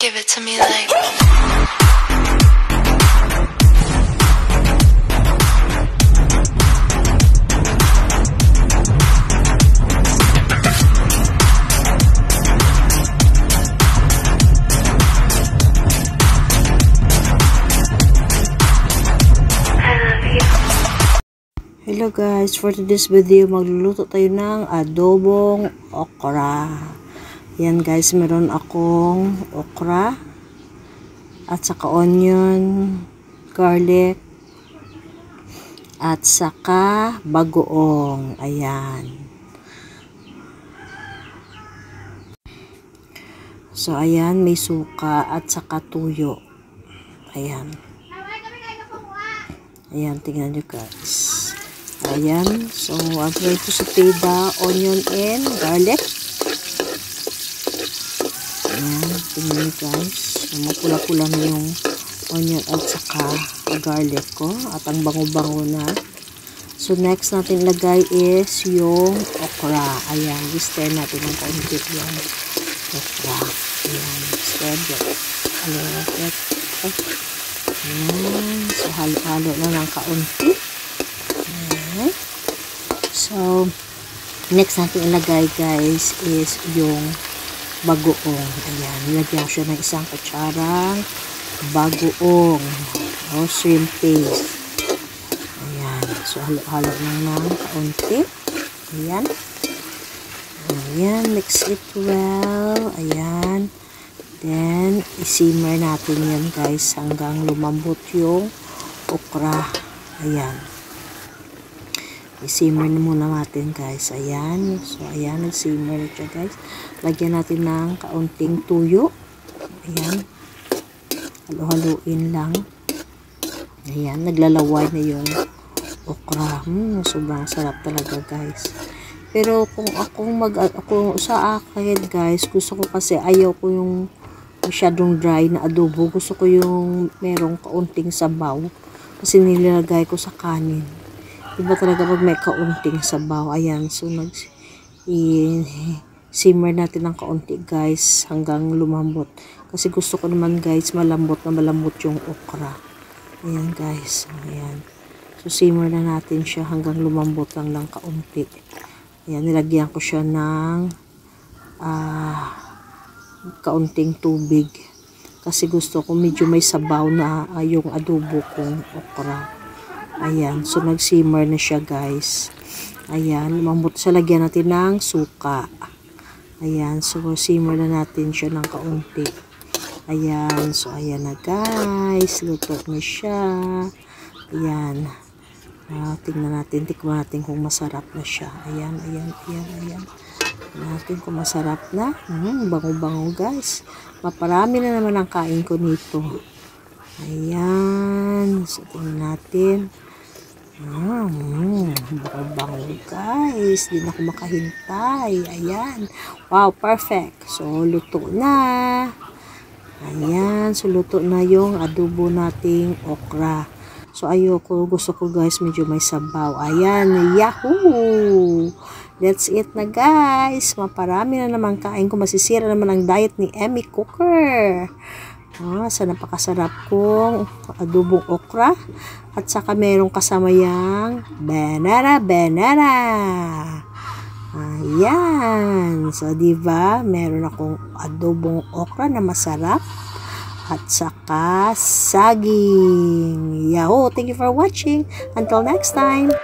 Give it to me like. Hello guys, for today's video magluluto tayo ng adobong okra. Yan guys, meron akong okra at saka onion, garlic at saka bagoong. Ayan. So ayan, may suka at saka tuyo. Ayan. Ayan, tingnan nyo guys. Ayan, so I'm going to saute the onion and garlic. Ayan, tingnan nyo guys. Mapula-pula na yung onion at saka garlic ko. At ang bango-bango na. So next natin lagay is yung okra. Ayan, stir natin ng kaunti yung okra. Ayan, stir it. Ayan, so halo-halo na ng kaunti. So, next natin ilagay guys is yung bagoong. Ayan, nilagyan siya ng isang kutsarang bagoong o shrimp paste. Ayan, so halo-halo lang ng kaunti. Ayan. Ayan, mix it well. Ayan. Then, isimmer natin yan guys hanggang lumambot yung okra. Ayan. I-simmer na muna natin guys. Ayan. So, ayan. Nag-simmer na siya guys. Lagyan natin ng kaunting tuyo. Ayan. Halo-haluin lang. Ayan. Naglalaway na yung okra. Sobrang sarap talaga guys. Pero kung ako sa akin guys, gusto ko kasi ayaw ko yung masyadong dry na adobo. Gusto ko yung merong kaunting sabaw. Kasi nilalagay ko sa kanin. Iba talaga pag may kaunting sabaw. Ayan. So, simmer natin ng kaunti guys hanggang lumambot. Kasi gusto ko naman guys malambot yung okra. Ayan guys. Ayan. So, simmer na natin siya hanggang lumambot lang ng kaunti. Ayan. Nilagyan ko siya ng kaunting tubig. Kasi gusto ko medyo may sabaw na yung adobo kong okra. Ayan, so nag-simmer na siya guys. Ayan, lumambot siya. Lagyan natin ng suka. Ayan, so simmer na natin siya ng kaunti. Ayan, so ayan na guys. Luto na siya. Ayan. Tingnan natin, tikman natin kung masarap na siya. Ayan, ayan, ayan, ayan. Tingnan natin kung masarap na. Bango-bango guys. Maparami na naman ang kain ko nito. Ayan, so tingnan natin. Bango guys, di na ako makahintay. Ayan, wow, perfect. So luto na. Ayan, so luto na yung adobo nating okra. So gusto ko guys medyo may sabaw. Ayan, yahoo! That's it na guys. Maparami na naman kain ko. Masisira naman ang diet ni Emmy Cooker. Sa napakasarap kong adobong okra at saka merong kasama yang banana. Ayan. So, diba? Meron akong adobong okra na masarap at saka saging. Yahoo! Thank you for watching. Until next time.